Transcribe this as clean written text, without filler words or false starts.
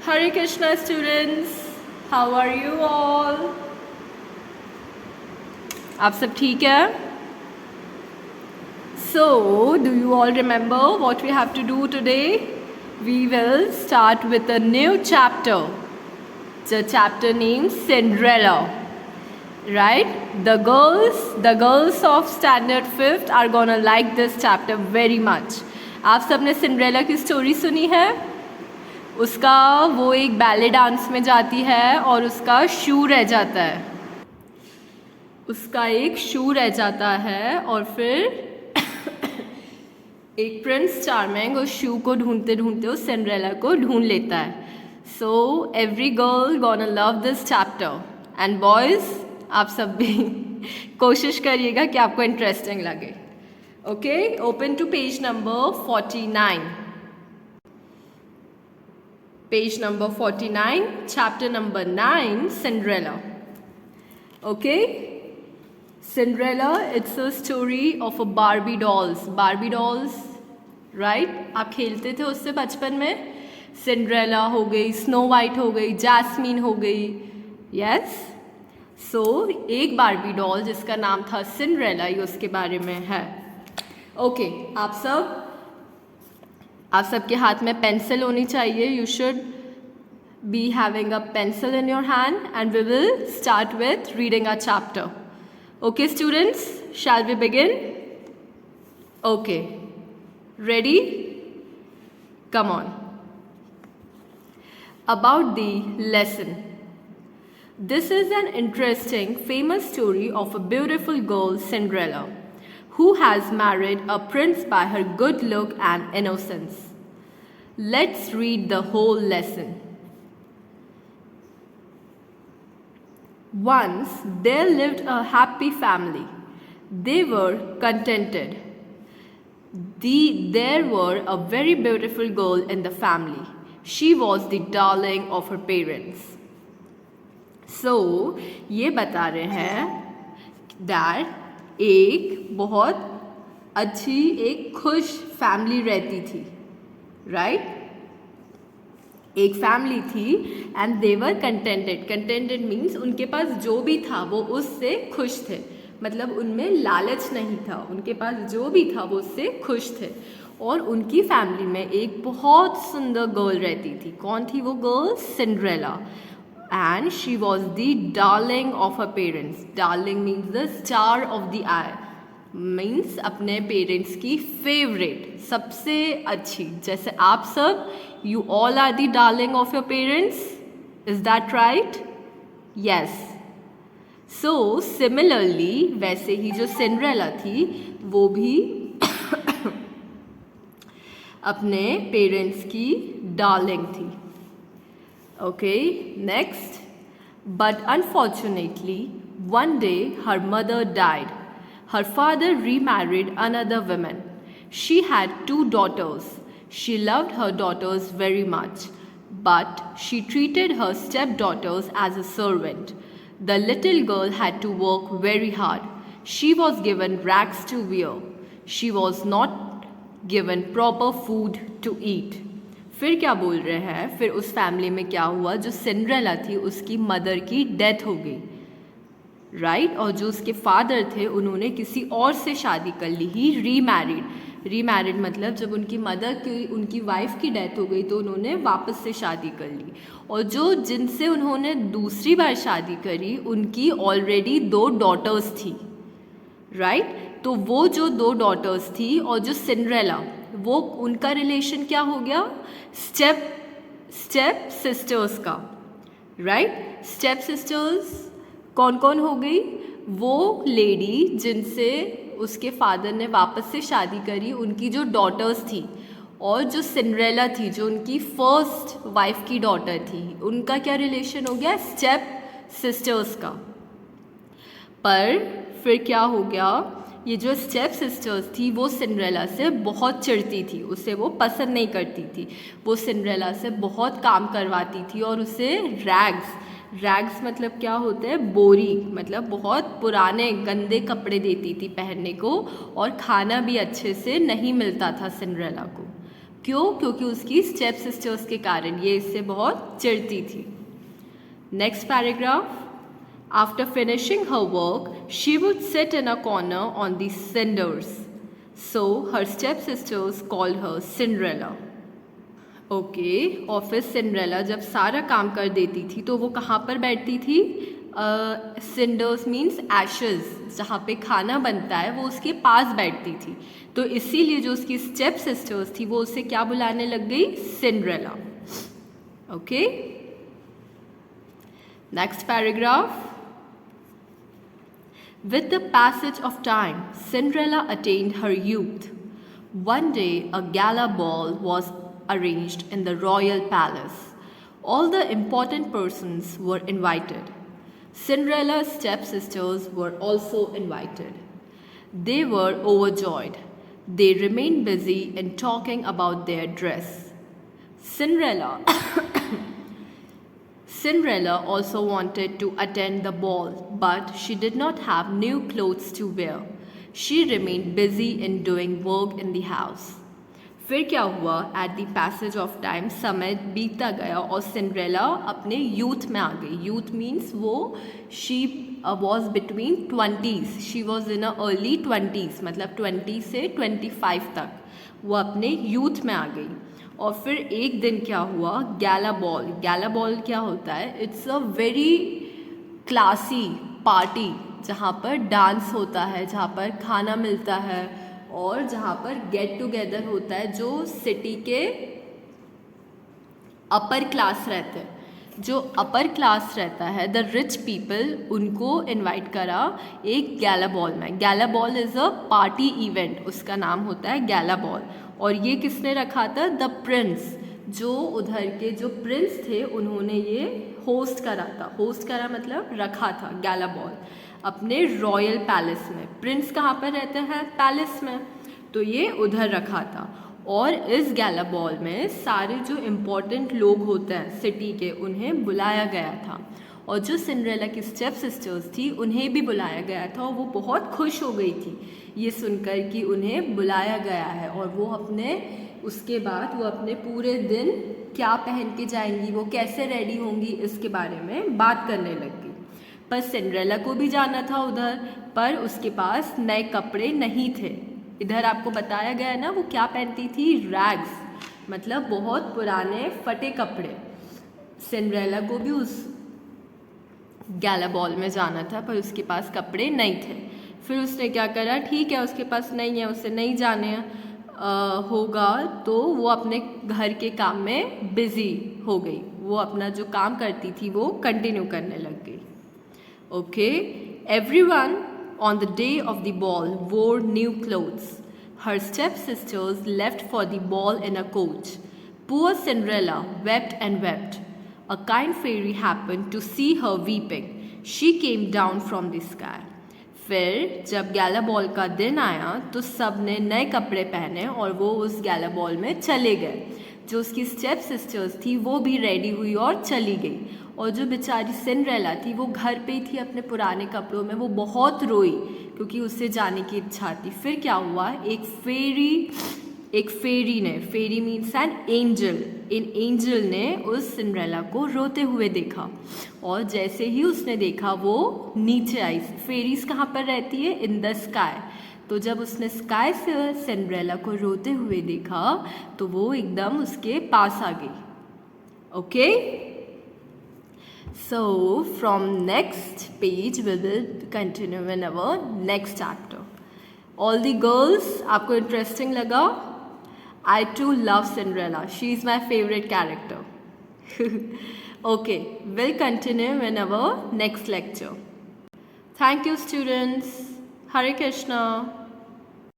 Hare Krishna students, how are you all? आप सब ठीक है? So, do you all remember what we have to do today? We will start with a new chapter. The chapter named Cinderella. Right? The girls of standard 5th are gonna like this chapter very much. आप सबने Cinderella की story सुनी है? उसका वो एक ballet dance में जाती है और उसका शू रह जाता है, उसका एक शू रह जाता है और फिर एक प्रिंस चार्मिंग उस शू को ढूंढते ढूंढते उस सिंड्रेला को ढूंढ लेता है. So every girl gonna love this chapter and boys आप सब भी कोशिश करिएगा कि आपको इंटरेस्टिंग लगे. Okay, open to page number 49. Page number 49, chapter number 9, Cinderella. Okay? Cinderella, it's a story of a Barbie dolls. Barbie dolls, right? आप खेलते थे उससे बचपन में. Cinderella हो गई, Snow White हो गई, Jasmine हो गई. Yes? So, एक Barbie doll जिसका नाम था Cinderella, ये उसके बारे में है. Okay, आप सबके हाथ में पेंसिल होनी चाहिए. You should be having a pencil in your hand and we will start with reading a chapter. Okay students, shall we begin? Okay, ready? Come on. About the lesson. This is an interesting famous story of a beautiful girl Cinderella, who has married a prince by her good look and innocence. Let's read the whole lesson. Once there lived a happy family. They were contented. There were a very beautiful girl in the family. She was the darling of her parents. So, ये बता रहे हैं that एक बहुत अच्छी एक खुश family रहती थी. राइट? एक फैमिली थी and they were contented. Contented means उनके पास जो भी था वो उससे खुश थे. मतलब उनमें लालच नहीं था, उनके पास जो भी था वो उससे खुश थे. और उनकी फैमिली में एक बहुत सुंदर गर्ल रहती थी. कौन थी वो girl? Cinderella. And she was the darling of her parents. Darling means the star of the eye. Means अपने पेरेंट्स की फेवरेट, सबसे अच्छी. जैसे आप सब, you all are the darling of your parents. Is that right? Yes. So similarly, वैसे ही जो Cinderella थी वो भी अपने पेरेंट्स की डार्लिंग थी. Okay, next. But unfortunately, one day her mother died. Her father remarried another woman. She had 2 daughters. She loved her daughters very much, but she treated her stepdaughters as a servant. The little girl had to work very hard. She was given rags to wear. She was not given proper food to eat. फिर क्या बोल रहे हैं? फिर उस family में क्या हुआ? जो सिंड्रेला थी उसकी मदर की डेथ हो गई. राइट? और जो उसके फादर थे उन्होंने किसी और से शादी कर ली. ही रीमैरिड मतलब जब उनकी मदर की, उनकी वाइफ की डेथ हो गई तो उन्होंने वापस से शादी कर ली. और जो जिनसे उन्होंने दूसरी बार शादी करी उनकी ऑलरेडी 2 डॉटर्स थी. राइट? तो वो जो 2 डॉटर्स थी और जो सिंड्रेला, वो उनका रिलेशन क्या हो गया? स्टेप सिस्टर्स का. राइट? स्टेप सिस्टर्स कौन कौन हो गई? वो लेडी जिनसे उसके फादर ने वापस से शादी करी, उनकी जो डॉटर्स थी, और जो सिंड्रेला थी जो उनकी फर्स्ट वाइफ की डॉटर थी, उनका क्या रिलेशन हो गया? स्टेप सिस्टर्स का. पर फिर क्या हो गया? ये जो स्टेप सिस्टर्स थी वो सिंड्रेला से बहुत चिढ़ती थी, उसे वो पसंद नहीं करती थी. वो सिंड्रेला से बहुत काम करवाती थी और उसे रैग्स मतलब क्या होते हैं? बोरी. मतलब बहुत पुराने गंदे कपड़े देती थी पहनने को, और खाना भी अच्छे से नहीं मिलता था सिंड्रेला को. क्यों? क्योंकि उसकी स्टेप सिस्टर्स के कारण ये इससे बहुत चिढ़ती थी. Next paragraph. After finishing her work, she would sit in a corner on the cinders. So her stepsisters called her Cinderella. Okay. और फिर सिंड्रेला जब सारा काम कर देती थी तो वो कहाँ पर बैठती थी? सिंडर्स मीन्स एशेस, जहाँ पे खाना बनता है वो उसके पास बैठती थी. तो इसीलिए जो उसकी स्टेप सिस्टर्स थी वो उसे क्या बुलाने लग गई? Cinderella. Okay. Next paragraph. With the passage of time, Cinderella attained her youth. One day, a gala ball was arranged in the royal palace. All the important persons were invited. Cinderella's stepsisters were also invited. They were overjoyed. They remained busy in talking about their dress. Cinderella also wanted to attend the ball, but she did not have new clothes to wear. She remained busy in doing work in the house. फिर क्या हुआ? At the passage of time, समय बीतता गया और Cinderella अपने youth में आ गई. यूथ मीन्स वो she was between 20s. She was in her early 20s, मतलब 20 से 25 तक वो अपने यूथ में आ गई. और फिर एक दिन क्या हुआ? गैला बॉल. गैला बॉल क्या होता है? It's a very classy party जहाँ पर डांस होता है, जहाँ पर खाना मिलता है और जहाँ पर गेट टुगेदर होता है. जो सिटी के अपर क्लास रहते हैं, जो अपर क्लास रहता है, द रिच पीपल, उनको इनवाइट करा एक गैला बॉल में. गैला ball is a party event, उसका नाम होता है गैला बॉल. और ये किसने रखा था? The Prince. जो उधर के जो प्रिंस थे उन्होंने ये होस्ट करा था. होस्ट करा मतलब रखा था गैला बॉल अपने रॉयल पैलेस में. प्रिंस कहाँ पर रहते हैं? पैलेस में. तो ये उधर रखा था. और इस गैला बॉल में सारे जो इम्पोर्टेंट लोग होते हैं सिटी के, उन्हें बुलाया गया था. और जो सिंड्रेला की स्टेप सिस्टर्स थी उन्हें भी बुलाया गया था. और वो बहुत खुश हो गई थी ये सुनकर कि उन्हें बुलाया गया है. और वो उसके बाद वो अपने पूरे दिन क्या पहन के जाएंगी, वो कैसे रेडी होंगी, इसके बारे में बात करने लग गई. पर सिंड्रेला को भी जाना था उधर, पर उसके पास नए कपड़े नहीं थे. इधर आपको बताया गया ना वो क्या पहनती थी? रैग्स, मतलब बहुत पुराने फटे कपड़े. सिंड्रेला को भी उस गैला बॉल में जाना था पर उसके पास कपड़े नहीं थे. फिर उसने क्या करा? ठीक है, उसके पास नहीं है, उसे नहीं जाने होगा, तो वो अपने घर के काम में बिजी हो गई. वो अपना जो काम करती थी वो कंटिन्यू करने लग गई. Okay. Everyone on the day of the ball wore new clothes. Her stepsisters left for the ball in a coach. Poor Cinderella wept and wept. A kind fairy happened to see her weeping. She came down from the sky. फिर जब गैला ball का दिन आया तो सब ने नए कपड़े पहने और वो उस गैला बॉल में चले गए. जो उसकी स्टेप सिस्टर्स थी वो भी रेडी हुई और चली गई. और जो बेचारी सिंड्रेला थी वो घर पे ही थी अपने पुराने कपड़ों में. वो बहुत रोई क्योंकि उससे जाने की इच्छा थी. फिर क्या हुआ? एक फेरी ने, फेरी मीन्स एन एंजल ने उस सिंड्रेला को रोते हुए देखा. और जैसे ही उसने देखा वो नीचे आई. फेरीज कहाँ पर रहती है? In the sky. तो जब उसने स्काई से सिंड्रेला को रोते हुए देखा तो वो एकदम उसके पास आ गई. Okay. So from next page we will continue in our next chapter. All the girls, आपको interesting लगा? I too love Cinderella. She is my favorite character. Okay, we'll continue in our next lecture. Thank you students. Hare Krishna.